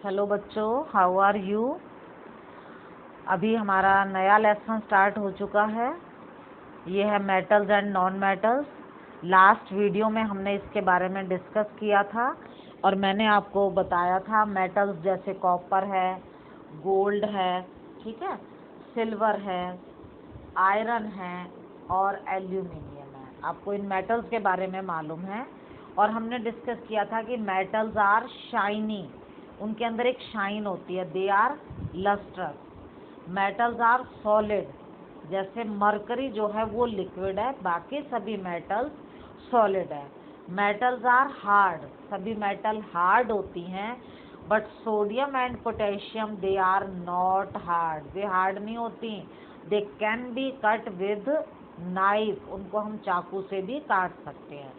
Hello बच्चों, how are you. अभी हमारा नया लेसन स्टार्ट हो चुका है। ये है metals and non metals. Last video में हमने इसके बारे में डिस्कस किया था और मैंने आपको बताया था मेटल्स जैसे कॉपर है, गोल्ड है, ठीक है, सिल्वर है, आयरन है और एल्यूमिनियम है। आपको इन मेटल्स के बारे में मालूम है और हमने डिस्कस किया था कि मेटल्स आर शाइनी, उनके अंदर एक शाइन होती है, they are lustrous. Metals are solid, जैसे मरकरी जो है वो लिक्विड है, बाकी सभी मेटल्स सॉलिड है। मेटल्स आर हार्ड, सभी मेटल हार्ड होती हैं, but sodium and potassium they are not hard, वे हार्ड नहीं होती। They can be cut with knife, उनको हम चाकू से भी काट सकते हैं।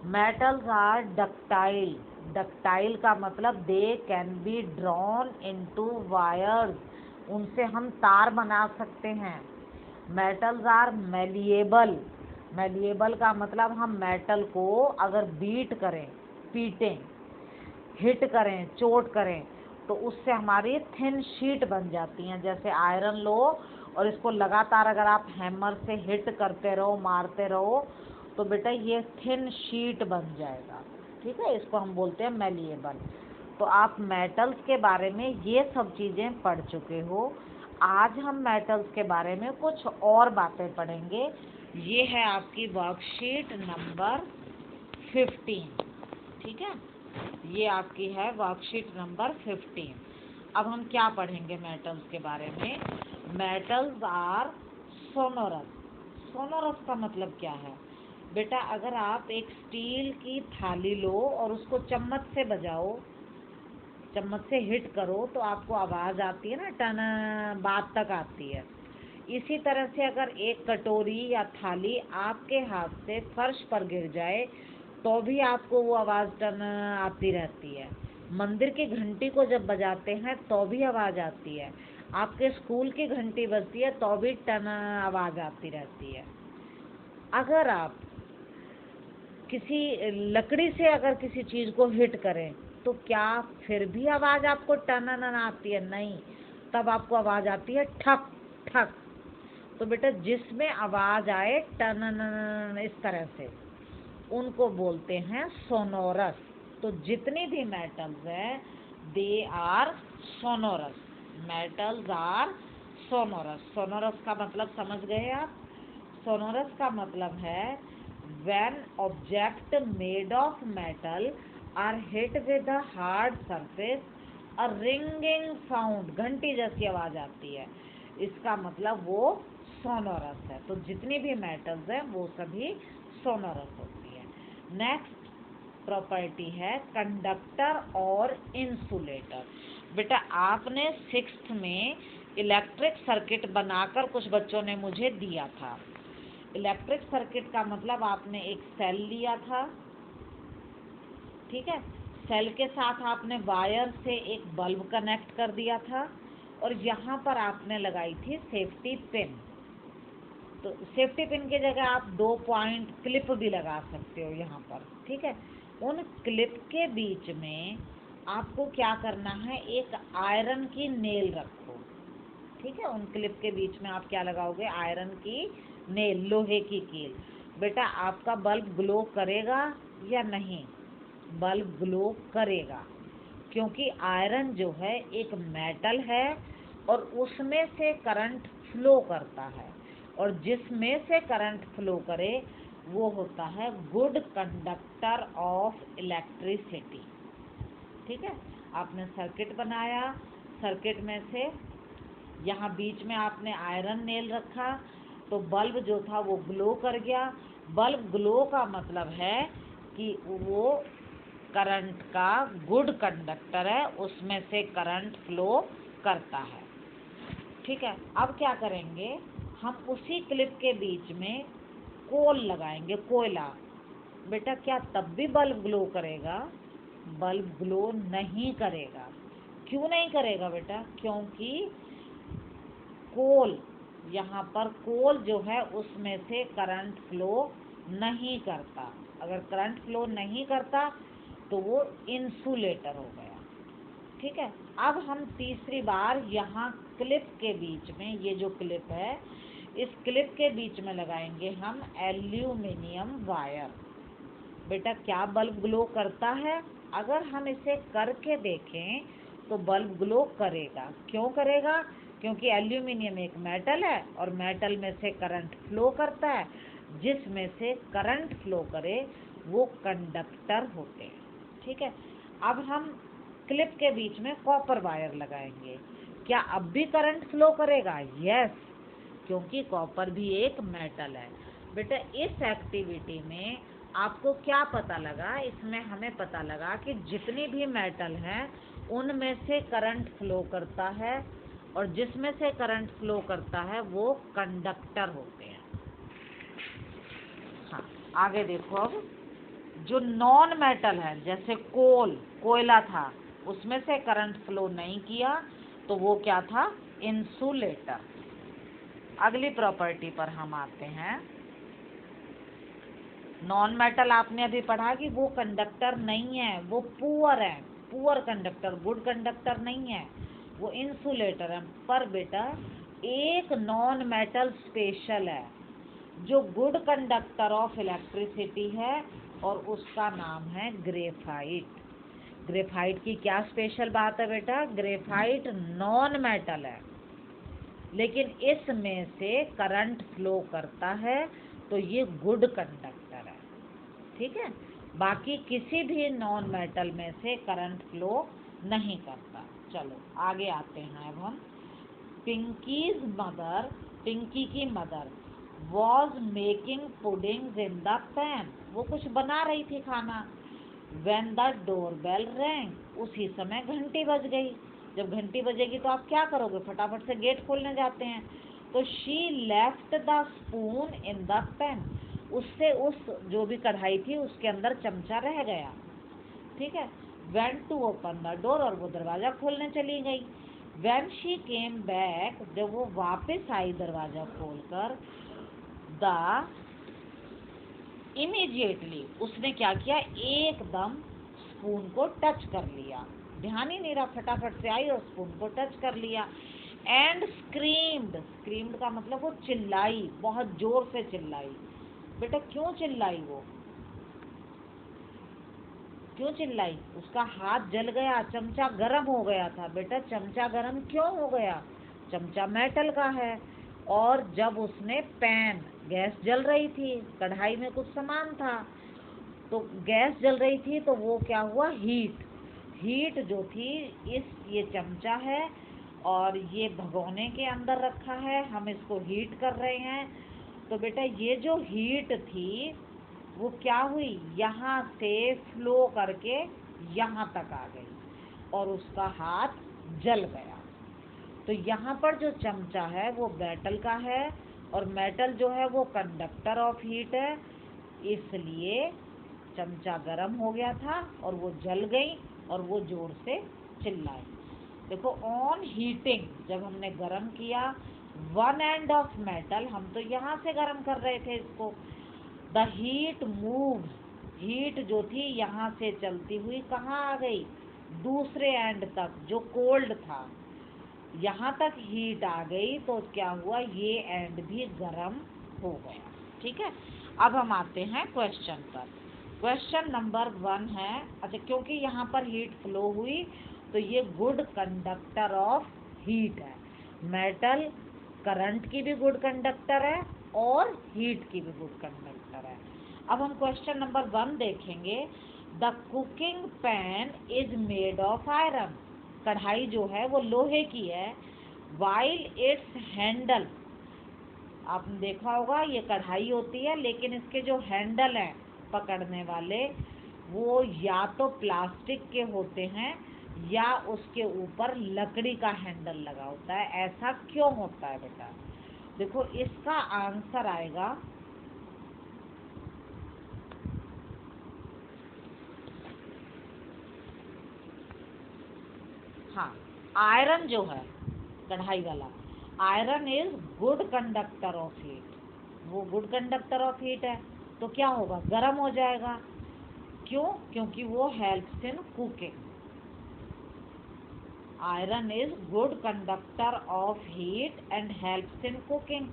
मेटल्स आर डक्टाइल, डक्टाइल का मतलब दे can be drawn into wires, उनसे हम तार बना सकते हैं। मेटल्स आर मेलिएबल, मेलिएबल का मतलब हम मेटल को अगर बीट करें, पीटें, हिट करें, चोट करें तो उससे हमारी थिन शीट बन जाती हैं। जैसे आयरन लो और इसको लगातार अगर आप हैमर से हिट करते रहो, मारते रहो, तो बेटा ये थिन शीट बन जाएगा, ठीक है। इसको हम बोलते हैं मेलिएबल। तो आप मेटल्स के बारे में ये सब चीज़ें पढ़ चुके हो। आज हम मेटल्स के बारे में कुछ और बातें पढ़ेंगे। ये है आपकी वर्कशीट नंबर 15, ठीक है। ये आपकी है वर्कशीट नंबर 15। अब हम क्या पढ़ेंगे मेटल्स के बारे में। Metals are sonorous. सोनोरस का मतलब क्या है बेटा, अगर आप एक स्टील की थाली लो और उसको चम्मच से बजाओ, चम्मच से हिट करो तो आपको आवाज़ आती है ना, टन बात तक आती है। इसी तरह से अगर एक कटोरी या थाली आपके हाथ से फर्श पर गिर जाए तो भी आपको वो आवाज़ टन आती रहती है। मंदिर की घंटी को जब बजाते हैं तो भी आवाज़ आती है। आपके स्कूल की घंटी बजती है तो भी टन आवाज़ आती रहती है। अगर आप किसी लकड़ी से अगर किसी चीज़ को हिट करें तो क्या फिर भी आवाज़ आपको टन आती है? नहीं, तब आपको आवाज़ आती है ठक ठक। तो बेटा जिसमें आवाज़ आए टन इस तरह से, उनको बोलते हैं सोनोरस। तो जितनी भी मेटल्स हैं they are sonorous, metals are sonorous. Sonorous का मतलब समझ गए आप? सोनोरस का मतलब है when object made of metal are hit with a hard surface a ringing sound, घंटी जैसी आवाज़ आती है, इसका मतलब वो सोनोरस है। तो जितनी भी मेटल्स हैं वो सभी सोनोरस होती है। नेक्स्ट प्रॉपर्टी है कंडक्टर और इंसुलेटर। बेटा आपने 6th में इलेक्ट्रिक सर्किट बनाकर कुछ बच्चों ने मुझे दिया था। इलेक्ट्रिक सर्किट का मतलब आपने एक सेल लिया था, ठीक है। सेल के साथ आपने वायर से एक बल्ब कनेक्ट कर दिया था और यहाँ पर आपने लगाई थी सेफ्टी पिन। तो सेफ्टी पिन की जगह आप 2 पॉइंट क्लिप भी लगा सकते हो यहाँ पर, ठीक है। उन क्लिप के बीच में आपको क्या करना है, एक आयरन की नेल रखो, ठीक है। उन क्लिप के बीच में आप क्या लगाओगे, आयरन की नेल, लोहे की कील। बेटा आपका बल्ब ग्लो करेगा या नहीं? बल्ब ग्लो करेगा, क्योंकि आयरन जो है एक मेटल है और उसमें से करंट फ्लो करता है, और जिसमें से करंट फ्लो करे वो होता है गुड कंडक्टर ऑफ इलेक्ट्रिसिटी, ठीक है। आपने सर्किट बनाया, सर्किट में से यहाँ बीच में आपने आयरन नेल रखा तो बल्ब जो था वो ग्लो कर गया। बल्ब ग्लो का मतलब है कि वो करंट का गुड कंडक्टर है, उसमें से करंट फ्लो करता है, ठीक है। अब क्या करेंगे, हम उसी क्लिप के बीच में कोल लगाएंगे, कोयला। बेटा क्या तब भी बल्ब ग्लो करेगा? बल्ब ग्लो नहीं करेगा। क्यों नहीं करेगा बेटा? क्योंकि कोल, यहाँ पर कोल जो है उसमें से करंट फ्लो नहीं करता। अगर करंट फ्लो नहीं करता तो वो इंसुलेटर हो गया, ठीक है। अब हम तीसरी बार यहाँ क्लिप के बीच में, ये जो क्लिप है इस क्लिप के बीच में लगाएंगे हम एल्यूमिनियम वायर। बेटा क्या बल्ब ग्लो करता है? अगर हम इसे करके देखें तो बल्ब ग्लो करेगा। क्यों करेगा? क्योंकि एल्यूमिनियम एक मेटल है और मेटल में से करंट फ्लो करता है। जिसमें से करंट फ्लो करे वो कंडक्टर होते हैं। ठीक है। अब हम क्लिप के बीच में कॉपर वायर लगाएंगे। क्या अब भी करंट फ्लो करेगा? यस, क्योंकि कॉपर भी एक मेटल है। बेटा इस एक्टिविटी में आपको क्या पता लगा? इसमें हमें पता लगा कि जितनी भी मेटल हैं उनमें से करंट फ्लो करता है और जिसमें से करंट फ्लो करता है वो कंडक्टर होते हैं। हाँ, आगे देखो। अब जो नॉन मेटल है, जैसे कोयला था, उसमें से करंट फ्लो नहीं किया तो वो क्या था? इंसुलेटर। अगली प्रॉपर्टी पर हम आते हैं। नॉन मेटल आपने अभी पढ़ा कि वो कंडक्टर नहीं है, वो पुअर है, पुअर कंडक्टर, गुड कंडक्टर नहीं है, वो इंसुलेटर है। पर बेटा एक नॉन मेटल स्पेशल है जो गुड कंडक्टर ऑफ इलेक्ट्रिसिटी है और उसका नाम है ग्रेफाइट। ग्रेफाइट की क्या स्पेशल बात है बेटा? ग्रेफाइट नॉन मेटल है लेकिन इसमें से करंट फ्लो करता है तो ये गुड कंडक्टर है। ठीक है। बाकी किसी भी नॉन मेटल में से करंट फ्लो नहीं करता। चलो आगे आते हैं। अब हम पिंकी की mother was making puddings in the pan. वो कुछ बना रही थी खाना। व्हेन द डोरबेल रैंग, उसी समय घंटी बज गई। जब घंटी बजेगी तो आप क्या करोगे? फटाफट से गेट खोलने जाते हैं। तो she left the spoon in the pan, उससे उस जो भी कढ़ाई थी उसके अंदर चमचा रह गया। ठीक है। Went to open the door, और वो दरवाजा खोलने चली गई। व्हेन शी केम बैक, जब वो वापस आई दरवाजा खोलकर, द इमीडिएटली उसने क्या किया? एकदम स्पून को टच कर लिया। ध्यान ही नहीं रहा, फटाफट से आई और स्पून को टच कर लिया। एंड स्क्रीम्ड का मतलब वो चिल्लाई, बहुत जोर से चिल्लाई। बेटा क्यों चिल्लाई? वो क्यों चिल्लाई? उसका हाथ जल गया, चमचा गर्म हो गया था। बेटा चमचा गर्म क्यों हो गया? चमचा मेटल का है और जब उसने पैन, गैस जल रही थी, कढ़ाई में कुछ सामान था तो गैस जल रही थी तो वो क्या हुआ? हीट जो थी, ये चमचा है और ये भगोने के अंदर रखा है, हम इसको हीट कर रहे हैं। तो बेटा ये जो हीट थी वो क्या हुई? यहाँ से फ्लो करके यहाँ तक आ गई और उसका हाथ जल गया। तो यहाँ पर जो चमचा है वो मेटल का है और मेटल जो है वो कंडक्टर ऑफ हीट है, इसलिए चमचा गर्म हो गया था और वो जल गई और वो जोर से चिल्लाई। देखो ऑन हीटिंग, जब हमने गर्म किया, वन एंड ऑफ मेटल, हम तो यहाँ से गर्म कर रहे थे इसको, द हीट मूव, हीट जो थी यहाँ से चलती हुई कहाँ आ गई? दूसरे एंड तक, जो कोल्ड था, यहाँ तक हीट आ गई तो क्या हुआ? ये एंड भी गर्म हो गया। ठीक है। अब हम आते हैं क्वेश्चन पर। क्वेश्चन नंबर 1 है, अच्छा क्योंकि यहाँ पर हीट फ्लो हुई तो ये गुड कंडक्टर ऑफ हीट है। मेटल करंट की भी गुड कंडक्टर है और हीट की भी गुड कंडक्टर है। अब हम क्वेश्चन नंबर 1 देखेंगे। The cooking pan is made of iron, कढ़ाई जो है वो लोहे की है। वाइल इट्स हैंडल, आपने देखा होगा ये कढ़ाई होती है लेकिन इसके जो हैंडल हैं पकड़ने वाले, वो या तो प्लास्टिक के होते हैं या उसके ऊपर लकड़ी का हैंडल लगा होता है। ऐसा क्यों होता है बेटा? देखो इसका आंसर आएगा, हाँ, आयरन जो है कढ़ाई वाला, iron is good conductor of heat, वो गुड कंडक्टर ऑफ हीट है तो क्या होगा? गर्म हो जाएगा। क्यों? क्योंकि वो helps in cooking. Iron is good conductor of heat and helps in cooking.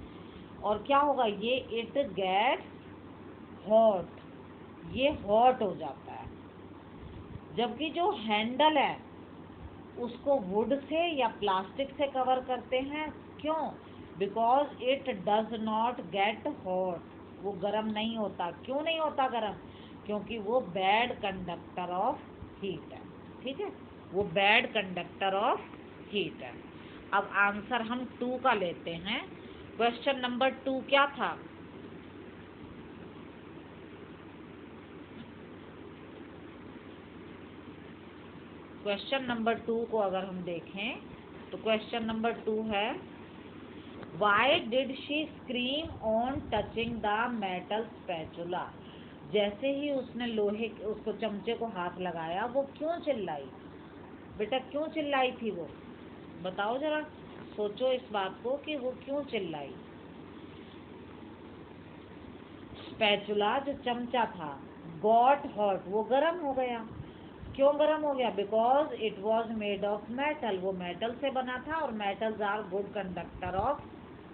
और क्या होगा ये, इट गेट्स हॉट, ये हॉट हो जाता है। जबकि जो हैंडल है उसको वुड से या प्लास्टिक से कवर करते हैं, क्यों? Because it does not get hot, वो गर्म नहीं होता। क्यों नहीं होता गर्म? क्योंकि वो बैड कंडक्टर ऑफ हीट है। ठीक है, वो बैड कंडक्टर ऑफ हीट है। अब आंसर हम 2 का लेते हैं। क्वेश्चन नंबर 2 क्या था? क्वेश्चन नंबर 2 को अगर हम देखें तो क्वेश्चन नंबर 2 है, why did she scream on touching the metal spatula. जैसे ही उसने लोहे उसको चमचे को हाथ लगाया वो क्यों चिल्लाई? बेटा क्यों चिल्लाई थी वो? बताओ जरा, सोचो इस बात को कि वो क्यों चिल्लाई। स्पैचुला जो चमचा था, गॉट हॉट, वो गर्म हो गया। क्यों गर्म हो गया? Because it was made of metal, वो मेटल से बना था और metals are good conductor of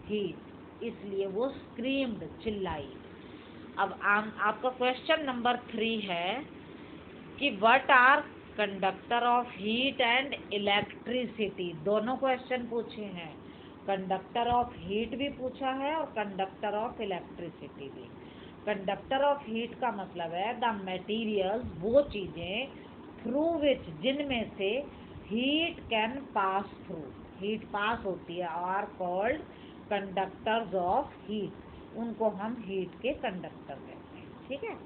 heat, इसलिए वो स्क्रीम्ड, चिल्लाई। अब आपका क्वेश्चन नंबर 3 है कि what are conductor of heat and electricity. दोनों क्वेश्चन पूछे हैं, कंडक्टर ऑफ हीट भी पूछा है और कंडक्टर ऑफ इलेक्ट्रिसिटी भी। कंडक्टर ऑफ हीट का मतलब है द मटेरियल्स, वो चीज़ें थ्रू विच, जिनमें से heat can pass through, heat pass होती है, are called conductors of heat, उनको हम हीट के कंडक्टर कहते हैं। ठीक है,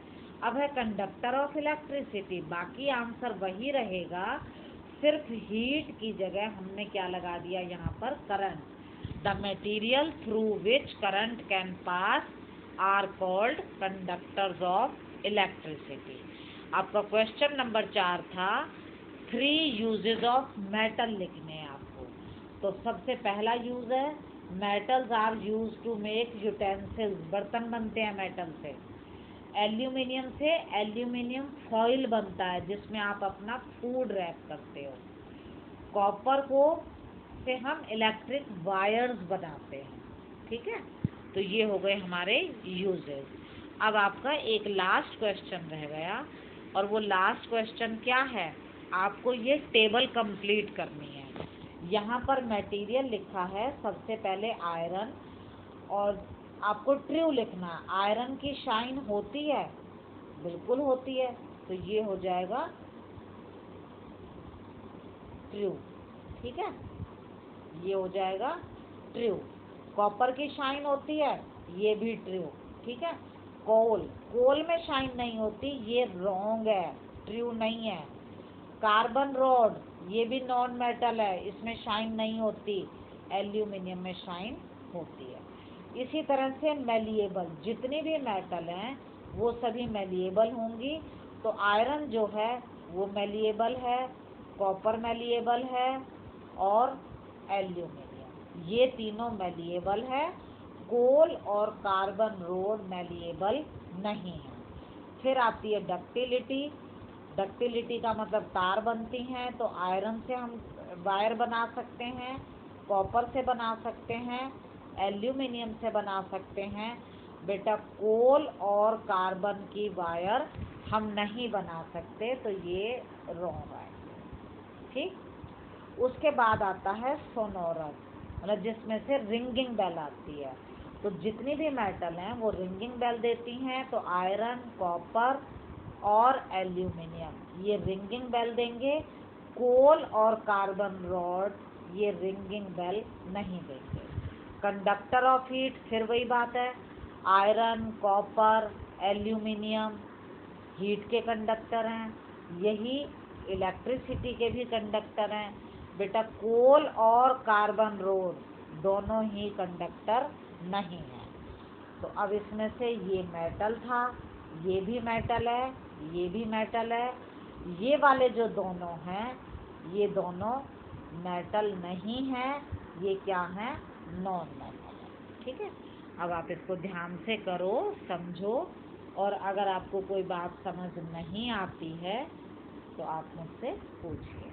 अब है कंडक्टर ऑफ इलेक्ट्रिसिटी। बाकी आंसर वही रहेगा, सिर्फ हीट की जगह हमने क्या लगा दिया यहाँ पर, current. The material through which current can pass are called conductors of electricity. आपका क्वेश्चन नंबर 4 था 3 यूजेस ऑफ मेटल लिखने हैं आपको। तो सबसे पहला यूज है, metals are use to make utensils, बर्तन बनते हैं मेटल से। एल्यूमिनियम से एल्यूमिनियम फॉइल बनता है जिसमें आप अपना फूड रैप करते हो। कॉपर को से हम इलेक्ट्रिक वायर्स बनाते हैं। ठीक है, तो ये हो गए हमारे यूजेस। अब आपका एक लास्ट क्वेश्चन रह गया, और वो लास्ट क्वेश्चन क्या है, आपको ये टेबल कंप्लीट करनी है। यहाँ पर मटेरियल लिखा है सबसे पहले आयरन, और आपको ट्रू लिखना है। आयरन की शाइन होती है, बिल्कुल होती है, तो ये हो जाएगा ट्रू। ठीक है, ये हो जाएगा ट्रू। कॉपर की शाइन होती है, ये भी ट्रू। ठीक है, कोल में शाइन नहीं होती, ये रॉन्ग है, ट्रू नहीं है। कार्बन रॉड, ये भी नॉन मेटल है, इसमें शाइन नहीं होती, एल्यूमिनियम में शाइन होती है। इसी तरह से मेलिएबल, जितनी भी मेटल हैं वो सभी मेलिएबल होंगी। तो आयरन जो है वो मेलिएबल है, कॉपर मेलिएबल है और एल्यूमिनियम, ये तीनों मेलिएबल है। कोल और कार्बन रोड मेलिएबल नहीं है। फिर आती है डक्टिलिटी। डक्टिलिटी का मतलब तार बनती हैं, तो आयरन से हम वायर बना सकते हैं, कॉपर से बना सकते हैं, एल्यूमिनियम से बना सकते हैं। बेटा कोल और कार्बन की वायर हम नहीं बना सकते, तो ये रॉन्ग है। ठीक, उसके बाद आता है सोनोरस, मतलब जिसमें से रिंगिंग बेल आती है। तो जितनी भी मेटल हैं वो रिंगिंग बेल देती हैं, तो आयरन, कॉपर और एल्यूमिनियम ये रिंगिंग बेल देंगे। कोल और कार्बन रॉड ये रिंगिंग बेल नहीं देंगे। कंडक्टर ऑफ हीट, फिर वही बात है, आयरन, कॉपर, एल्यूमिनियम हीट के कंडक्टर हैं, यही इलेक्ट्रिसिटी के भी कंडक्टर हैं। बेटा कोल और कार्बन रोड दोनों ही कंडक्टर नहीं हैं। तो अब इसमें से ये मेटल था, ये भी मेटल है, ये भी मेटल है, ये वाले जो दोनों हैं ये दोनों मेटल नहीं हैं, ये क्या हैं, नॉन मेटल है। ठीक है, अब आप इसको ध्यान से करो, समझो, और अगर आपको कोई बात समझ नहीं आती है तो आप मुझसे पूछिए।